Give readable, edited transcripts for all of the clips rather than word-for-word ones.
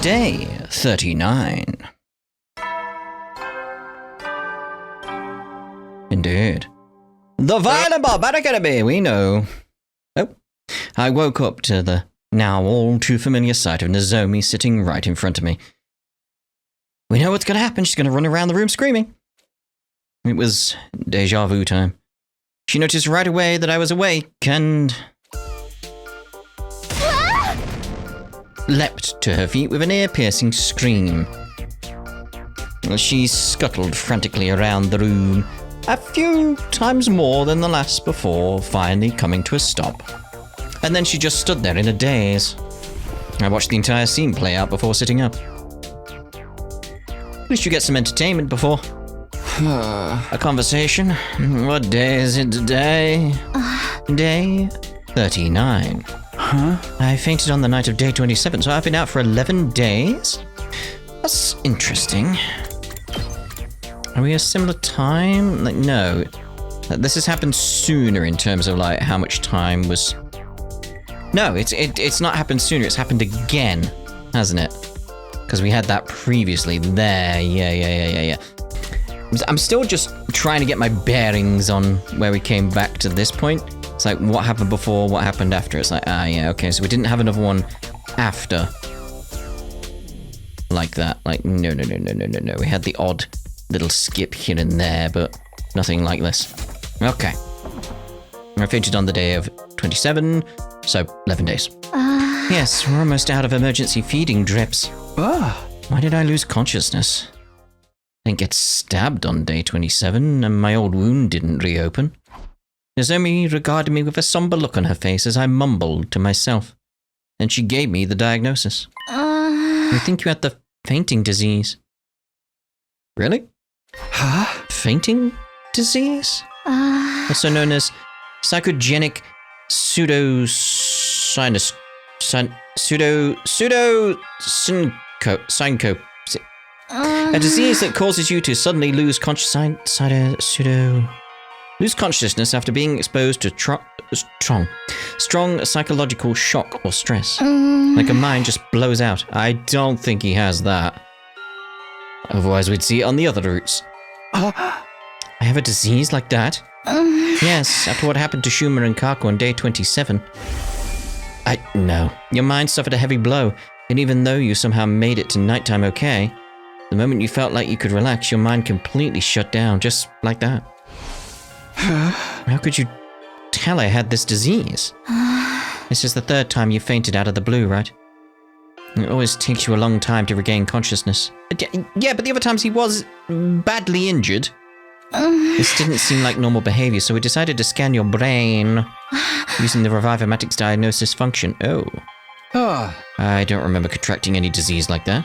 Day 39. Indeed. The violent barbaric enemy, we know. Oh, I woke up to the now all too familiar sight of Nozomi sitting right in front of me. We know what's going to happen. She's going to run around the room screaming. It was deja vu time. She noticed right away that I was awake and leapt to her feet with an ear-piercing scream. She scuttled frantically around the room, a few times more than the last before finally coming to a stop. And then she just stood there in a daze. I watched the entire scene play out before sitting up. At least you get some entertainment before a conversation. What day is it today? Day 39. Huh? I fainted on the night of day 27, so I've been out for 11 days? That's interesting. Are we a similar time? Like, no. This has happened sooner in terms of, like, how much time was... No, it's not happened sooner, it's happened again, hasn't it? Because we had that previously. There, yeah. I'm still just trying to get my bearings on where we came back to this point. It's like, what happened before, what happened after? It's like, yeah, okay, so we didn't have another one after. Like that. Like, no. We had the odd little skip here and there, but nothing like this. Okay. I fainted on the day of 27, so 11 days. Yes, we're almost out of emergency feeding drips. Why did I lose consciousness? I didn't get stabbed on day 27, and my old wound didn't reopen. Nozomi regarded me with a somber look on her face as I mumbled to myself. Then she gave me the diagnosis. I think you had the fainting disease. Really? Huh? Fainting disease? Also known as psychogenic syncope. A disease that causes you to suddenly lose consciousness after being exposed to strong psychological shock or stress. Like a mind just blows out. I don't think he has that. Otherwise we'd see it on the other routes. I have a disease like that? Yes, after what happened to Schumer and Kako on day 27. No. Your mind suffered a heavy blow, and even though you somehow made it to nighttime okay, the moment you felt like you could relax, your mind completely shut down, just like that. How could you tell I had this disease? This is the third time you fainted out of the blue, right? It always takes you a long time to regain consciousness. Yeah, but the other times he was badly injured. This didn't seem like normal behavior, so we decided to scan your brain using the Revivomatics diagnosis function. I don't remember contracting any disease like that.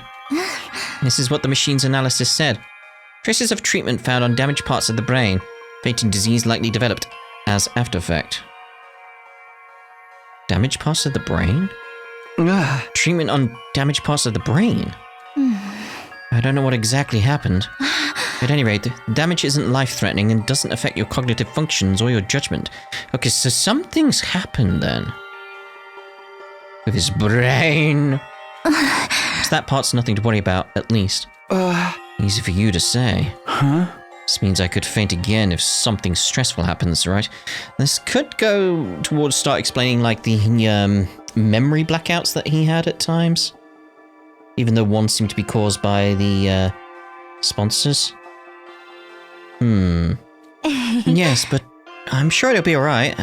This is what the machine's analysis said. Traces of treatment found on damaged parts of the brain. Fainting disease likely developed as after effect. Damaged parts of the brain? Treatment on damaged parts of the brain? I don't know what exactly happened. At any rate, the damage isn't life-threatening and doesn't affect your cognitive functions or your judgment. Okay, so something's happened then. With his brain. So that part's nothing to worry about, at least. Easy for you to say. Huh? This means I could faint again if something stressful happens, right? This could go towards start explaining, like, the memory blackouts that he had at times. Even though one seemed to be caused by the sponsors. Yes, but I'm sure it'll be alright.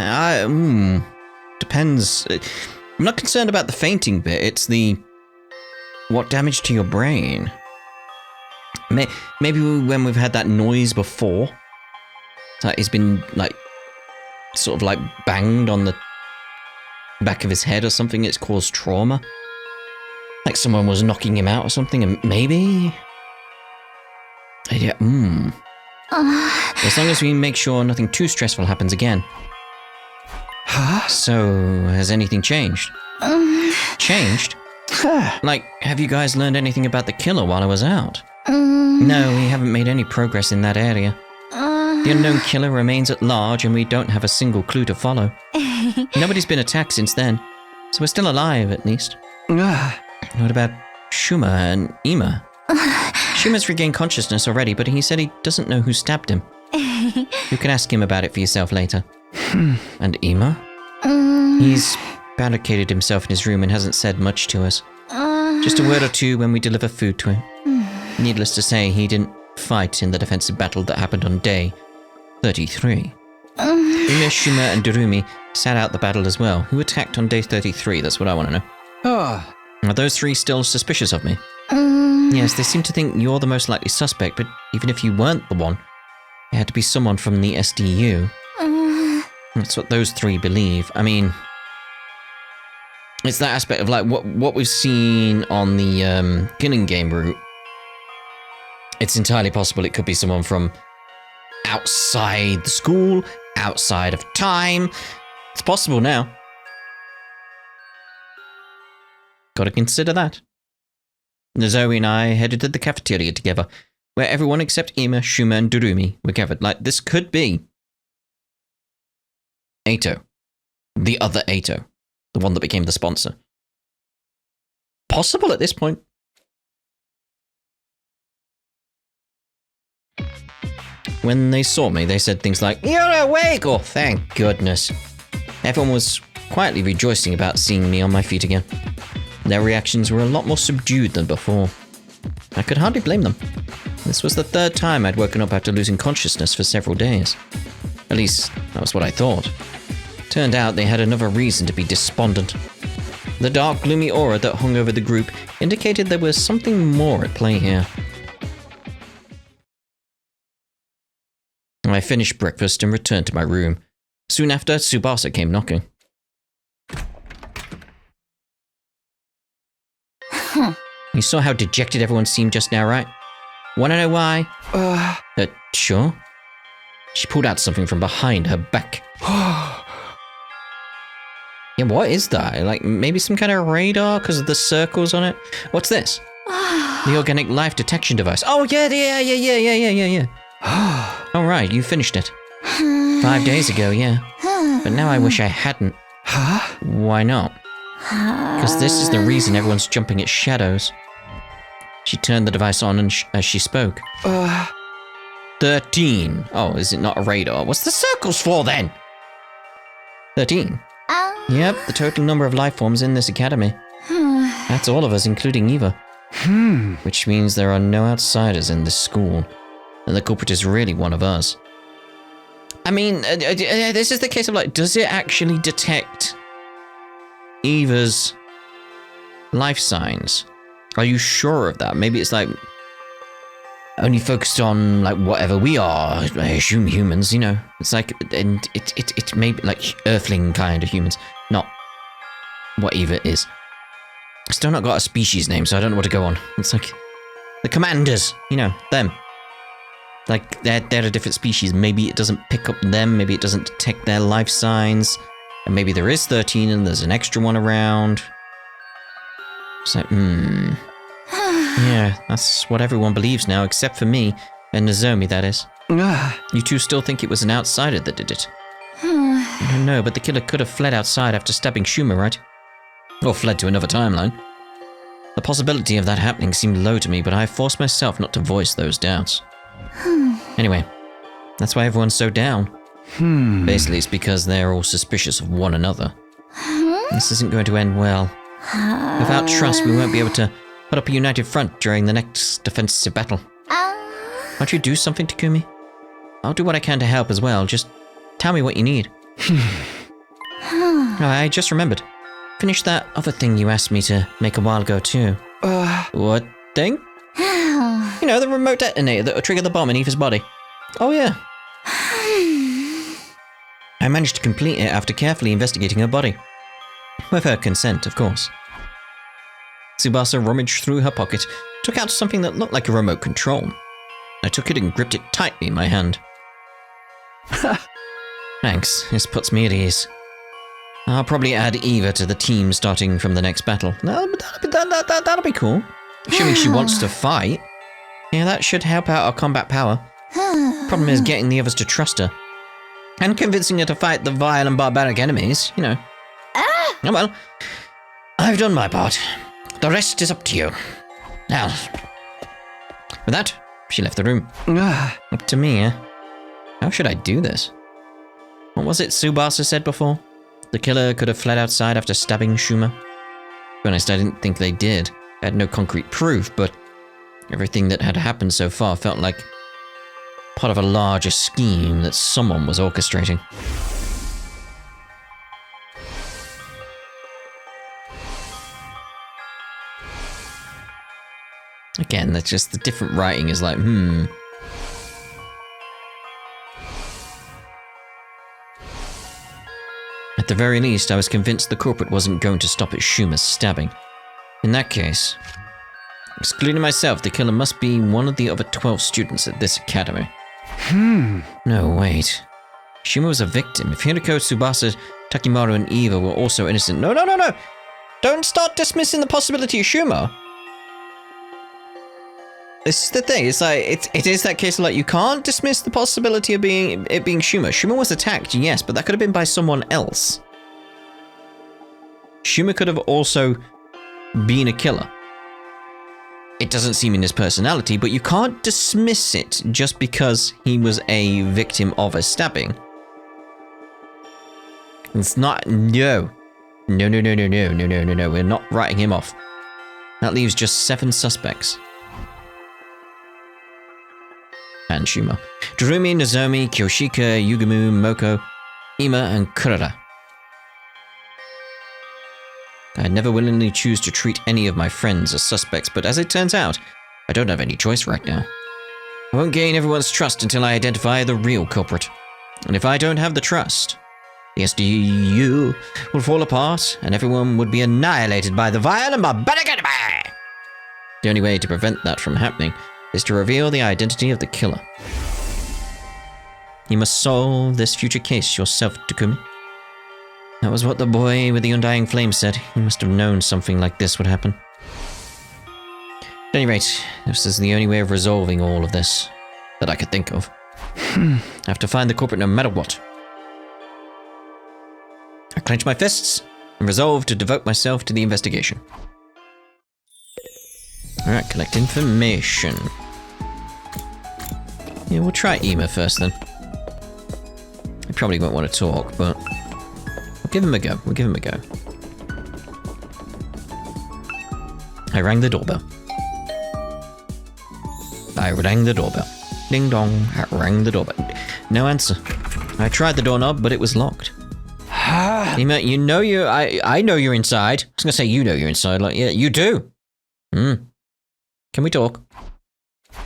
Depends. I'm not concerned about the fainting bit. It's the... what damage to your brain? Maybe when we've had that noise before, that he's been, like, sort of, like, banged on the back of his head or something, it's caused trauma. Like someone was knocking him out or something, and maybe... Yeah, As long as we make sure nothing too stressful happens again. Huh? So, has anything changed? Changed? Like, have you guys learned anything about the killer while I was out? No, we haven't made any progress in that area. The unknown killer remains at large and we don't have a single clue to follow. Nobody's been attacked since then, so we're still alive at least. What about Shuma and Ima. Shuma's regained consciousness already, but he said he doesn't know who stabbed him. You can ask him about it for yourself later. And Ima? He's barricaded himself in his room and hasn't said much to us. Just a word or two when we deliver food to him. Needless to say, he didn't fight in the defensive battle that happened on day 33. Ima, Shuma, and Durumi sat out the battle as well. Who attacked on day 33? That's what I want to know. Are those three still suspicious of me? Yes, they seem to think you're the most likely suspect, but even if you weren't the one, it had to be someone from the SDU. That's what those three believe. I mean, it's that aspect of like what we've seen on the killing game route. It's entirely possible it could be someone from outside the school, outside of time. It's possible now. Gotta consider that. Zoe and I headed to the cafeteria together, where everyone except Ima, Shuma, and Durumi were gathered. Like, this could be Ato. The other Ato. The one that became the sponsor. Possible at this point. When they saw me, they said things like, "You're awake!" or "Thank goodness." Everyone was quietly rejoicing about seeing me on my feet again. Their reactions were a lot more subdued than before. I could hardly blame them. This was the third time I'd woken up after losing consciousness for several days. At least, that was what I thought. Turned out they had another reason to be despondent. The dark, gloomy aura that hung over the group indicated there was something more at play here. I finished breakfast and returned to my room. Soon after, Tsubasa came knocking. You saw how dejected everyone seemed just now, right? Wanna know why? Sure. She pulled out something from behind her back. Yeah, what is that? Like, maybe some kind of radar because of the circles on it? What's this? The organic life detection device. Oh, yeah. All right, you finished it. 5 days ago, yeah. But now I wish I hadn't. Why not? Because this is the reason everyone's jumping at shadows. She turned the device on as she spoke. 13. Oh, is it not a radar? What's the circles for then? 13. Yep, the total number of life forms in this academy. That's all of us, including Eva. Which means there are no outsiders in this school. And the culprit is really one of us. I mean, this is the case of like, does it actually detect Eva's life signs? Are you sure of that? Maybe it's like only focused on like whatever we are. I assume humans, you know. It's like, and it may be like earthling kind of humans, not what Eva is. Still not got a species name, so I don't know what to go on. It's like the commanders, you know, them. Like they're a different species. Maybe it doesn't pick up them. Maybe it doesn't detect their life signs. And maybe there is 13 and there's an extra one around. It's like, yeah, that's what everyone believes now, except for me and Nozomi, that is. You two still think it was an outsider that did it? I don't know, but the killer could have fled outside after stabbing Shuma, right? Or fled to another timeline. The possibility of that happening seemed low to me, but I forced myself not to voice those doubts. Anyway, that's why everyone's so down. Basically, it's because they're all suspicious of one another. This isn't going to end well. Without trust, we won't be able to put up a united front during the next defensive battle. Won't you do something, Takumi? I'll do what I can to help as well. Just tell me what you need. I just remembered. Finish that other thing you asked me to make a while ago, too. What thing? You know, the remote detonator that will trigger the bomb in Eva's body. Oh, yeah. I managed to complete it after carefully investigating her body. With her consent, of course. Tsubasa rummaged through her pocket, took out something that looked like a remote control. I took it and gripped it tightly in my hand. Thanks, this puts me at ease. I'll probably add Eva to the team starting from the next battle. That'll be cool. Assuming she wants to fight. Yeah, that should help out our combat power. Problem is getting the others to trust her. And convincing her to fight the vile and barbaric enemies, you know. Oh well, I've done my part. The rest is up to you. Now, with that, she left the room. Ah. Up to me, eh? How should I do this? What was it Tsubasa said before? The killer could have fled outside after stabbing Shuma? To be honest, I didn't think they did. I had no concrete proof, but everything that had happened so far felt like part of a larger scheme that someone was orchestrating. Again, that's just the different writing is like, At the very least, I was convinced the culprit wasn't going to stop at Shuma's stabbing. In that case, excluding myself, the killer must be one of the other 12 students at this academy. No, wait. Shuma was a victim. If Hiriko, Tsubasa, Takimaru, and Eva were also innocent... No! Don't start dismissing the possibility of Shuma! This is the thing, it's like, it is that case of like, you can't dismiss the possibility of it being Shuma. Shuma was attacked, yes, but that could have been by someone else. Shuma could have also been a killer. It doesn't seem in his personality, but you can't dismiss it just because he was a victim of a stabbing. It's not, no. No, we're not writing him off. That leaves just 7 suspects. And Shuma. Darumi, Nozomi, Kyoshika, Yugumu, Moko, Ima, and Kurara. I'd never willingly choose to treat any of my friends as suspects, but as it turns out, I don't have any choice right now. I won't gain everyone's trust until I identify the real culprit. And if I don't have the trust, the SDU will fall apart, and everyone would be annihilated by the vile and barbaric enemy! The only way to prevent that from happening is to reveal the identity of the killer. You must solve this future case yourself, Takumi. That was what the boy with the undying flame said. He must have known something like this would happen. At any rate, this is the only way of resolving all of this that I could think of. I have to find the culprit no matter what. I clench my fists and resolve to devote myself to the investigation. Alright, collect information. Yeah, we'll try Ima first then. He probably won't want to talk, but we'll give him a go. I rang the doorbell. Ding dong, I rang the doorbell. No answer. I tried the doorknob, but it was locked. Ima, you know I know you're inside. I was gonna say you know you're inside, like, yeah, you do. Can we talk?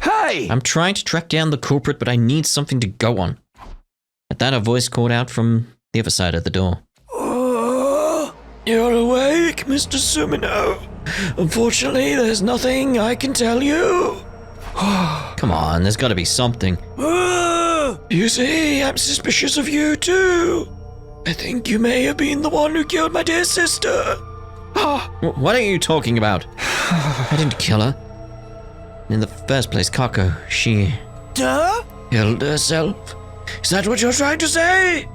Hey! I'm trying to track down the culprit, but I need something to go on. At that, a voice called out from the other side of the door. Oh, you're awake, Mr. Sumino. Unfortunately, there's nothing I can tell you. Come on, there's gotta be something. You see, I'm suspicious of you too. I think you may have been the one who killed my dear sister. What are you talking about? I didn't kill her. In the first place, Kako, she... Duh? killed herself. Is that what you're trying to say?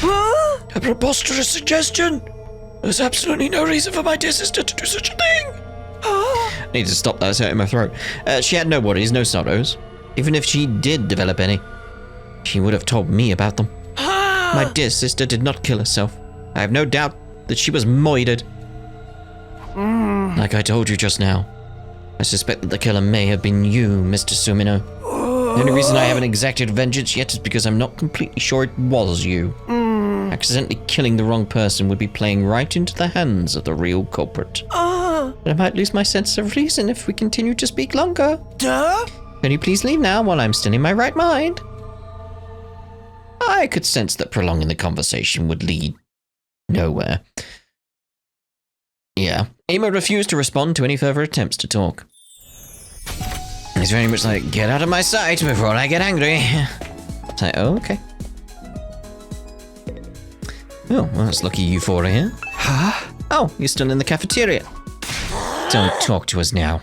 A preposterous suggestion. There's absolutely no reason for my dear sister to do such a thing. I need to stop that, it's hurting my throat. She had no worries, no sorrows. Even if she did develop any, she would have told me about them. My dear sister did not kill herself. I have no doubt that she was murdered. Like I told you just now, I suspect that the killer may have been you, Mr. Sumino. The only reason I haven't exacted vengeance yet is because I'm not completely sure it was you. Accidentally killing the wrong person would be playing right into the hands of the real culprit. But I might lose my sense of reason if we continue to speak longer. Duh? Can you please leave now while I'm still in my right mind? I could sense that prolonging the conversation would lead nowhere. Yeah. Ima refused to respond to any further attempts to talk. He's very much like, get out of my sight before I get angry. It's like, oh, okay. Oh, well, that's lucky you four are here. Huh? Oh, you're still in the cafeteria. Don't talk to us now.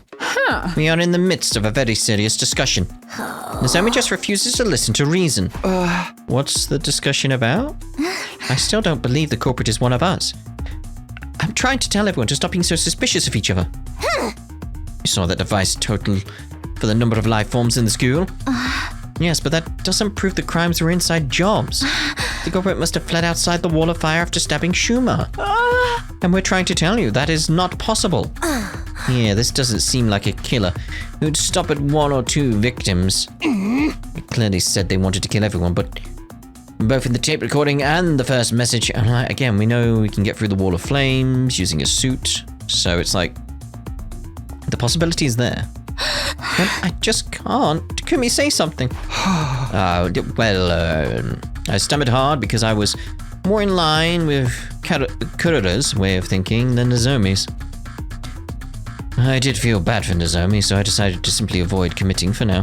We are in the midst of a very serious discussion. Nozomi just refuses to listen to reason. What's the discussion about? I still don't believe the culprit is one of us. I'm trying to tell everyone to stop being so suspicious of each other. saw that device total for the number of life forms in the school. Yes, but that doesn't prove the crimes were inside jobs. The culprit must have fled outside the wall of fire after stabbing Schumer. And we're trying to tell you that is not possible. Yeah, this doesn't seem like a killer who'd stop at 1 or 2 victims. It clearly said they wanted to kill everyone, but both in the tape recording and the first message, again, we know we can get through the wall of flames using a suit, so it's like, the possibility is there. But I just can't. Takumi, say something. I stammered hard because I was more in line with Kurura's way of thinking than Nozomi's. I did feel bad for Nozomi, so I decided to simply avoid committing for now.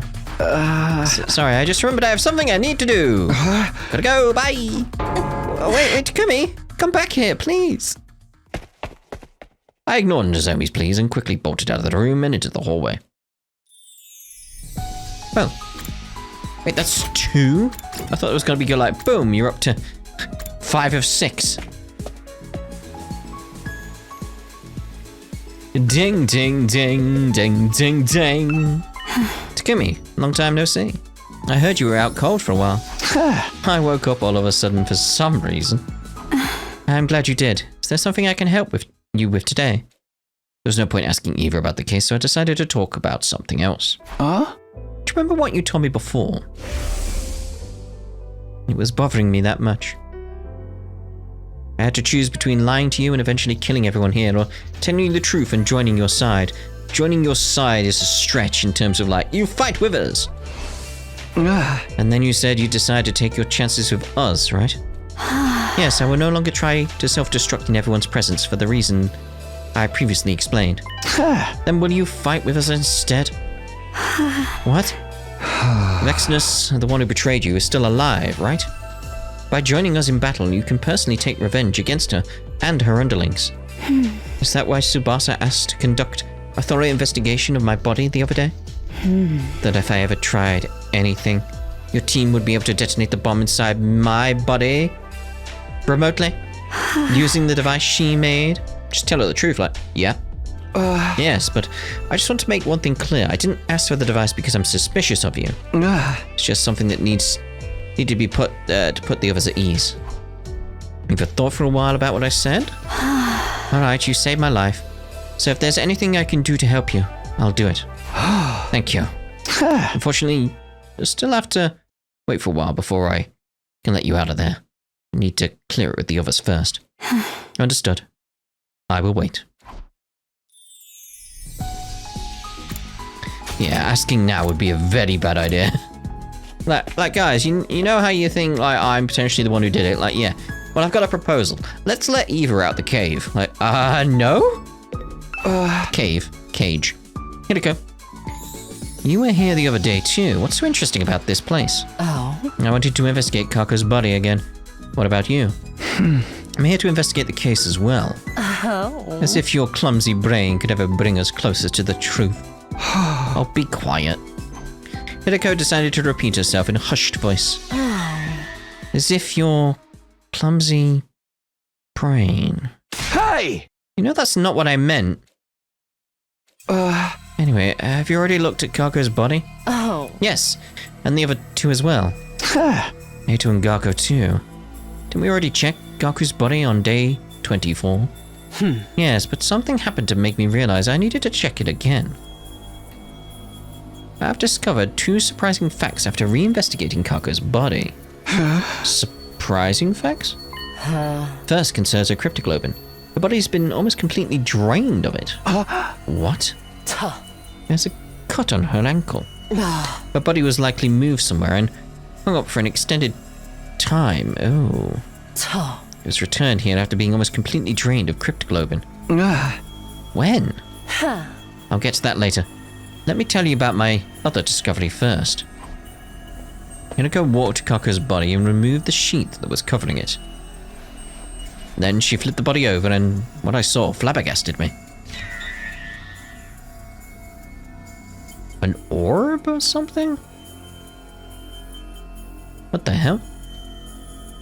Sorry, I just remembered I have something I need to do. Gotta go, bye. Wait, Takumi, come back here, please. I ignored Nozomi's pleas and quickly bolted out of the room and into the hallway. Well, wait, that's 2? I thought it was gonna be like, boom, you're up to 5 of 6. Ding, ding, ding, ding, ding, ding. Takumi, long time no see. I heard you were out cold for a while. I woke up all of a sudden for some reason. I'm glad you did. Is there something I can help you with today? There was no point asking Eva about the case, so I decided to talk about something else. Do you remember what you told me before? It was bothering me that much. I had to choose between lying to you and eventually killing everyone here, or telling you the truth and joining your side. Joining your side is a stretch in terms of like, you fight with us! And then you said you decided to take your chances with us, right? Yes, I will no longer try to self-destruct in everyone's presence for the reason I previously explained. Then will you fight with us instead? What? Vexnus, the one who betrayed you, is still alive, right? By joining us in battle, you can personally take revenge against her and her underlings. Is that why Tsubasa asked to conduct a thorough investigation of my body the other day? That if I ever tried anything, your team would be able to detonate the bomb inside my body remotely? Using the device she made? Just tell her the truth, like, yeah. Yes, but I just want to make one thing clear. I didn't ask for the device because I'm suspicious of you. It's just something that need to be put to put the others at ease. You've thought for a while about what I said? Alright, you saved my life. So if there's anything I can do to help you, I'll do it. Thank you. Unfortunately, you'll still have to wait for a while before I can let you out of there. I need to clear it with the others first. Understood. I will wait. Yeah, asking now would be a very bad idea. like guys, you know how you think like I'm potentially the one who did it? Like, yeah. Well, I've got a proposal. Let's let Eva out the cave. Like, no? Cage. Here we go. You were here the other day too. What's so interesting about this place? Oh. I wanted to investigate Kako's body again. What about you? I'm here to investigate the case as well. Oh. As if your clumsy brain could ever bring us closer to the truth. Oh, be quiet. Hideko decided to repeat herself in a hushed voice. As if your clumsy brain. Hey! You know that's not what I meant. Anyway, have you already looked at Gako's body? Oh. Yes, and the other 2 as well. Nato and Gako too. Didn't we already check Gaku's body on day 24? Yes, but something happened to make me realize I needed to check it again. I've discovered 2 surprising facts after reinvestigating Kako's body. Surprising facts? First concerns her cryptoglobin. Her body's been almost completely drained of it. What? There's a cut on her ankle. Her body was likely moved somewhere and hung up for an extended time. Oh. It was returned here after being almost completely drained of cryptoglobin. When? I'll get to that later. Let me tell you about my other discovery first. Hinako walked to Kako's body and removed the sheet that was covering it. Then she flipped the body over and what I saw flabbergasted me. An orb or something? What the hell?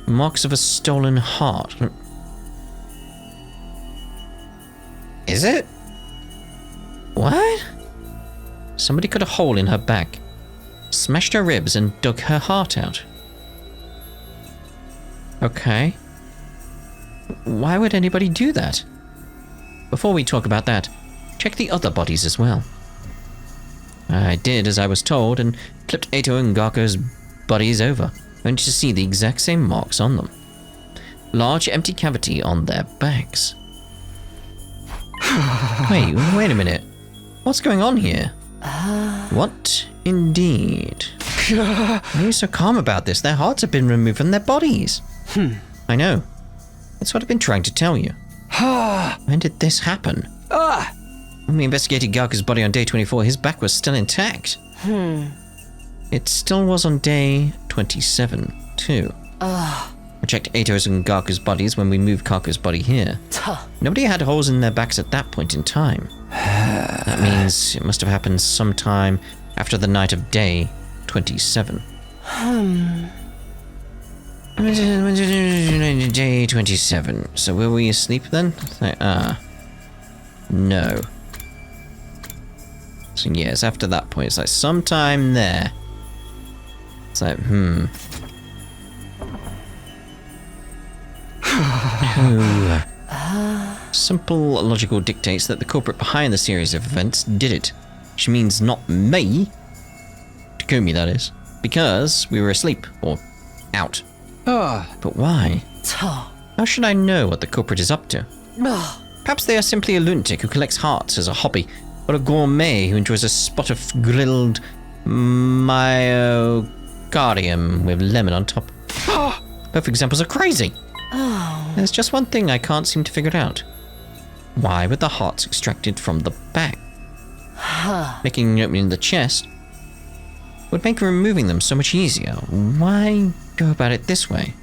Marks of a stolen heart. Is it? What? Somebody cut a hole in her back, smashed her ribs, and dug her heart out. Okay. Why would anybody do that? Before we talk about that, check the other bodies as well. I did as I was told and flipped Eito and Gaku's bodies over, only to see the exact same marks on them. Large empty cavity on their backs. Wait a minute. What's going on here? What indeed? Why are you so calm about this? Their hearts have been removed from their bodies. I know. That's what I've been trying to tell you. When did this happen? When we investigated Gaku's body on day 24, his back was still intact. It still was on day 27, too. I checked Eito's and Gaku's bodies when we moved Kaku's body here. Nobody had holes in their backs at that point in time. That means it must have happened sometime after the night of day 27. Day 27. So were we asleep then? No. So yes, after that point, it's like sometime there. It's like, Simple logical dictates that the culprit behind the series of events did it. Which means not me. Takumi, that is. Because we were asleep, or out. But why? How should I know what the culprit is up to? Perhaps they are simply a lunatic who collects hearts as a hobby, or a gourmet who enjoys a spot of grilled myocardium with lemon on top. Both examples are crazy. There's just one thing I can't seem to figure out. Why were the hearts extracted from the back? Making an opening in the chest would make removing them so much easier. Why go about it this way?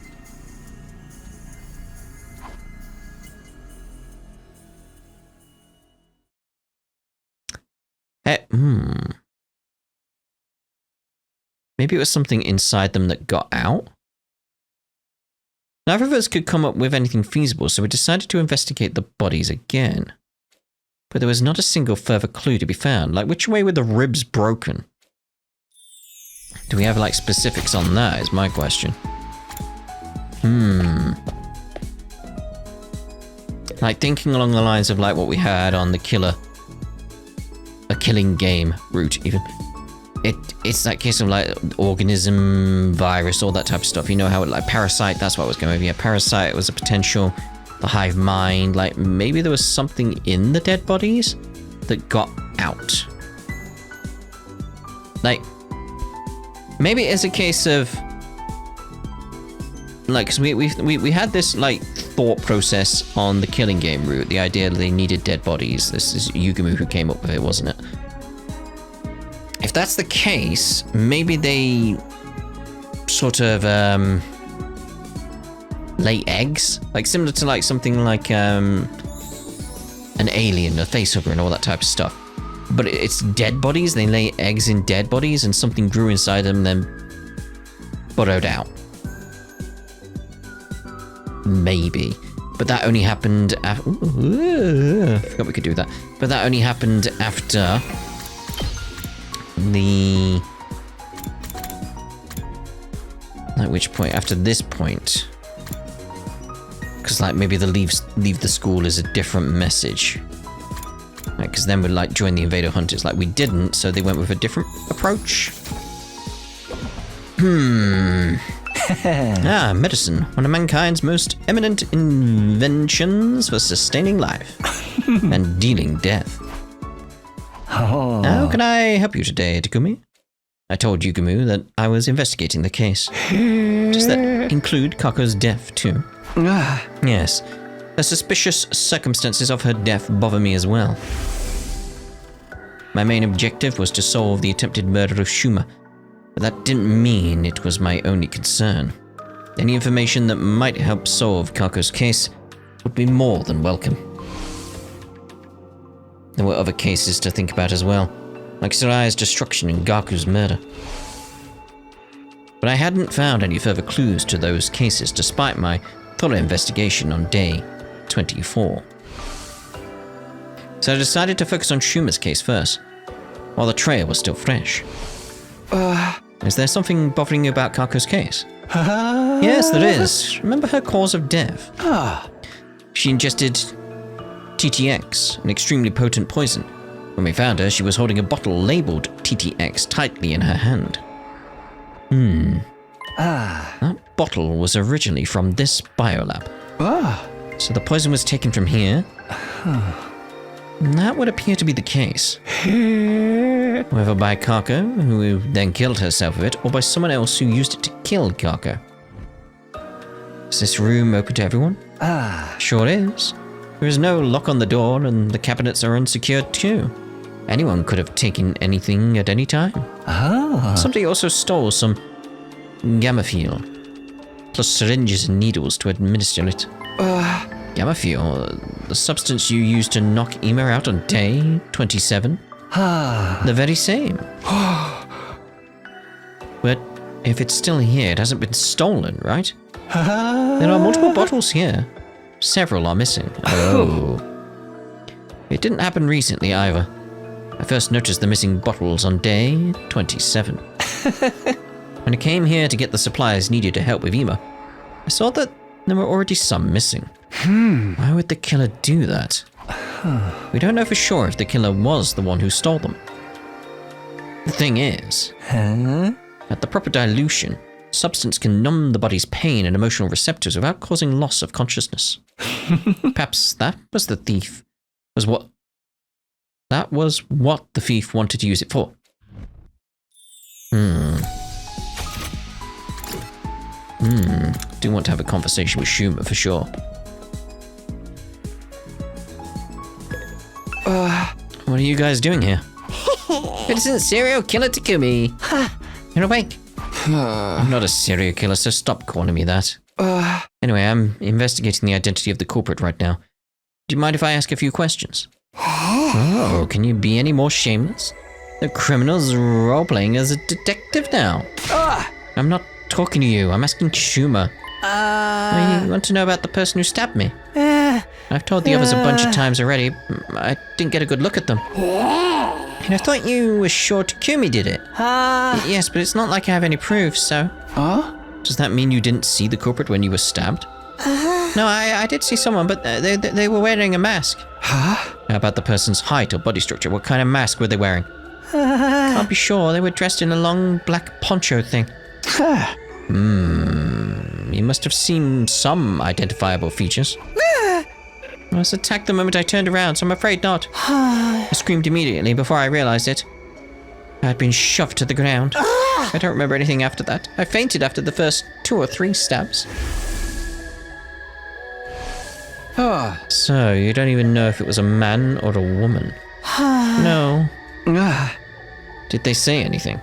Maybe it was something inside them that got out? Neither of us could come up with anything feasible, so we decided to investigate the bodies again. But there was not a single further clue to be found. Like, which way were the ribs broken? Do we have, like, specifics on that, is my question. Like, thinking along the lines of, like, what we had on the killing game route, even. It's that case of, like, organism, virus, all that type of stuff. You know how, like, parasite, that's what I was going with. Yeah, parasite was a potential. The hive mind, like, maybe there was something in the dead bodies that got out. Like, maybe it's a case of, like, cause we had this, like, thought process on the killing game route. The idea that they needed dead bodies. This is Yugumu who came up with it, wasn't it? If that's the case, maybe they sort of lay eggs, like similar to like something like an alien, a facehugger, and all that type of stuff. But it's dead bodies. They lay eggs in dead bodies, and something grew inside them, then burrowed out. Maybe, but that only happened after. I forgot we could do that. But that only happened after the. At which point? After this point. Because, like, maybe the leave the school is a different message. Because then we'd, like, join the Invader Hunters. Like, we didn't, so they went with a different approach. Medicine. One of mankind's most eminent inventions for sustaining life. And dealing death. How can I help you today, Takumi? I told Yugumu that I was investigating the case. Does that include Kako's death, too? Yes. The suspicious circumstances of her death bother me as well. My main objective was to solve the attempted murder of Shuma, but that didn't mean it was my only concern. Any information that might help solve Kako's case would be more than welcome. There were other cases to think about as well, like Sarai's destruction and Gaku's murder. But I hadn't found any further clues to those cases despite my thorough investigation on day 24. So I decided to focus on Shuma's case first. while the trail was still fresh. Is there something bothering you about Kako's case? Yes, there is. Remember her cause of death? She ingested TTX, an extremely potent poison. When we found her, she was holding a bottle labeled TTX tightly in her hand. That bottle was originally from this biolab. So the poison was taken from here? That would appear to be the case. Whether by Kako, who then killed herself with it, or by someone else who used it to kill Kako. Is this room open to everyone? Sure is. There is no lock on the door, and the cabinets are unsecured too. Anyone could have taken anything at any time. Somebody also stole some Gammafuel, plus syringes and needles to administer it. Gammafuel, the substance you used to knock Ema out on day 27? The very same. But if it's still here, it hasn't been stolen, right? There are multiple bottles here. Several are missing. Oh. It didn't happen recently either. I first noticed the missing bottles on day 27. When I came here to get the supplies needed to help with Ema, I saw that there were already some missing. Why would the killer do that? We don't know for sure if the killer was the one who stole them. The thing is, at the proper dilution, substance can numb the body's pain and emotional receptors without causing loss of consciousness. Perhaps that was the thief. That was what the thief wanted to use it for. Do want to have a conversation with Schumer for sure. What are you guys doing here? Innocent serial killer Takumi. You're awake. I'm not a serial killer, so stop calling me that. Anyway, I'm investigating the identity of the culprit right now. Do you mind if I ask a few questions? Oh, can you be any more shameless? The criminal's role-playing as a detective now. I'm not talking to you, I'm asking Schumer. You want to know about the person who stabbed me? I've told the others a bunch of times already. I didn't get a good look at them. And I thought you were sure Takumi did it. Yes, but it's not like I have any proof, so... Does that mean you didn't see the culprit when you were stabbed? No, I did see someone, but they were wearing a mask. How about the person's height or body structure? What kind of mask were they wearing? Can't be sure. They were dressed in a long black poncho thing. You must have seen some identifiable features. I was attacked the moment I turned around, so I'm afraid not. I screamed immediately before I realized it. I had been shoved to the ground. I don't remember anything after that. I fainted after the first 2 or 3 stabs. So, you don't even know if it was a man or a woman? No. Did they say anything?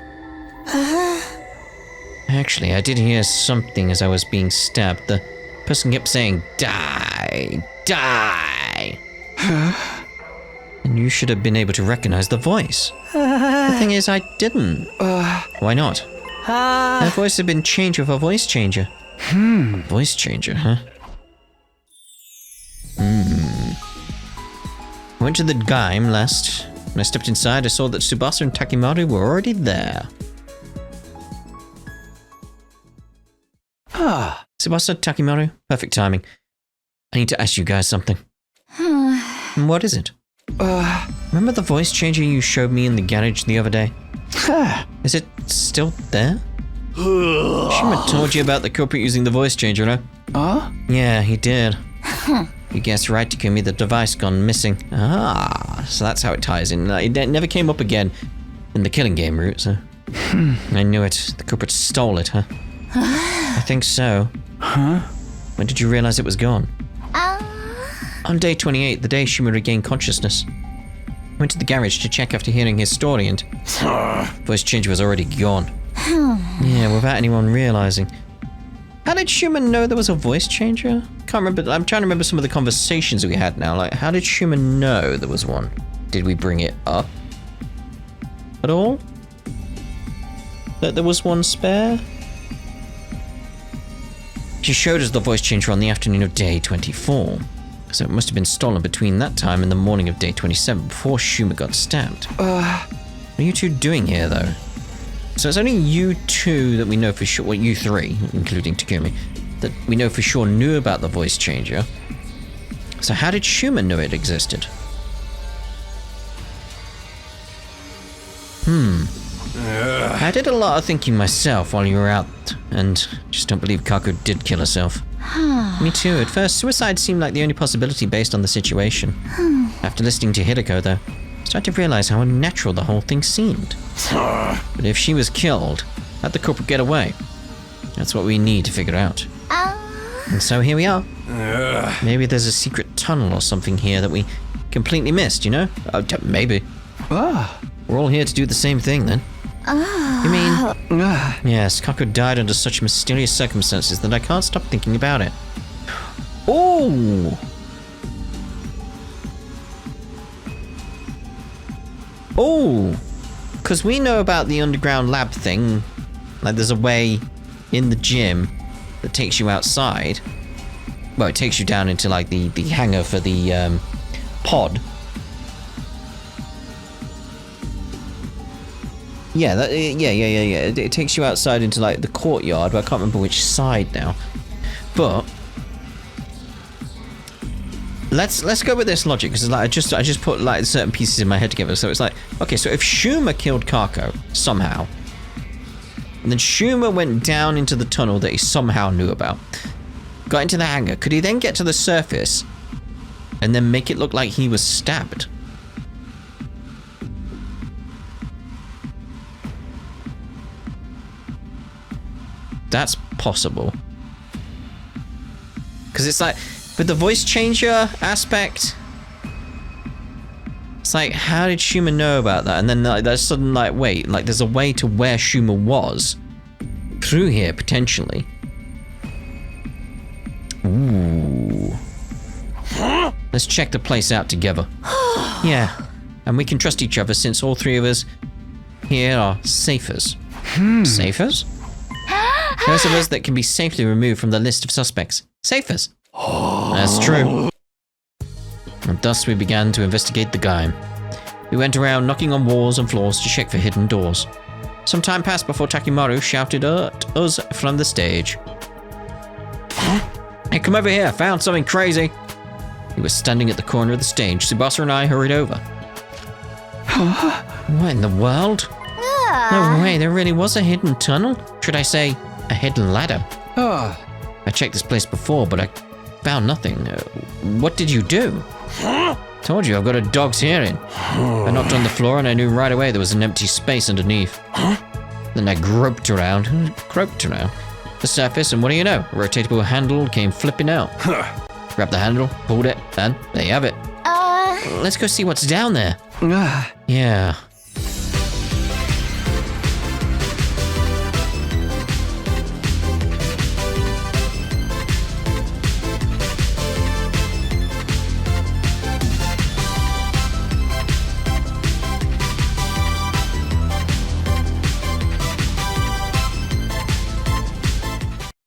Actually, I did hear something as I was being stabbed. The person kept saying, "Die! Die!" And you should have been able to recognize the voice. The thing is, I didn't. Why not? That voice had been changed with a voice changer. Voice changer, huh? I went to the game last. When I stepped inside, I saw that Tsubasa and Takimaru were already there. Tsubasa, Takimaru, perfect timing. I need to ask you guys something. What is it? Remember the voice changer you showed me in the garage the other day? Is it still there? Shima told you about the culprit using the voice changer, no? Yeah, he did. You guessed right, Takumi, the device gone missing. So that's how it ties in. It never came up again in the killing game route, so... I knew it. The culprit stole it, huh? I think so. When did you realize it was gone? On day 28, the day Shima regained consciousness. Went to the garage to check after hearing his story and... voice changer was already gone. Yeah, without anyone realizing. How did Shuma know there was a voice changer? Can't remember. I'm trying to remember some of the conversations we had now. Like, how did Shuma know there was one? Did we bring it up at all? That there was one spare? She showed us the voice changer on the afternoon of day 24. So it must have been stolen between that time and the morning of day 27 before Shuma got stabbed. What are you two doing here, though? So it's only you two that we know for sure, well, you three, including Takumi, that we know for sure knew about the voice changer. So how did Schumann know it existed? I did a lot of thinking myself while you were out, and just don't believe Kako did kill herself. Me too. At first, suicide seemed like the only possibility based on the situation. After listening to Hideko, though, I started to realize how unnatural the whole thing seemed. But if she was killed, how'd the culprit get away? That's what we need to figure out. And so here we are. Maybe there's a secret tunnel or something here that we completely missed, you know? Maybe. We're all here to do the same thing, then. You mean... Yes, Kako died under such mysterious circumstances that I can't stop thinking about it. Oh! Oh! Because we know about the underground lab thing. Like, there's a way in the gym that takes you outside. Well, it takes you down into, like, the hangar for the pod. Yeah, It takes you outside into, like, the courtyard, but I can't remember which side now. But let's go with this logic, because like I just put like certain pieces in my head together. So it's like, okay, so if Schumer killed Kako somehow, and then Schumer went down into the tunnel that he somehow knew about, got into the hangar, could he then get to the surface and then make it look like he was stabbed? That's possible. Because it's like, with the voice changer aspect, it's like, how did Schumer know about that? And then like, there's sudden like, wait, like there's a way to where Schumer was through here, potentially. Ooh. Let's check the place out together. Yeah, and we can trust each other since all three of us here are safers. Safers? Those of us that can be safely removed from the list of suspects. Safers. That's true. And thus we began to investigate the game. We went around knocking on walls and floors to check for hidden doors. Some time passed before Takimaru shouted at us from the stage. Hey, come over here, I found something crazy. He was standing at the corner of the stage. Tsubasa and I hurried over. What in the world? No way, there really was a hidden tunnel? Should I say, a hidden ladder? I checked this place before, but I found nothing. What did you do? Told you, I've got a dog's hearing. I knocked on the floor and I knew right away there was an empty space underneath. Then I groped around the surface, and what do you know? A rotatable handle came flipping out. Grabbed the handle, pulled it, and there you have it. Let's go see what's down there. Yeah,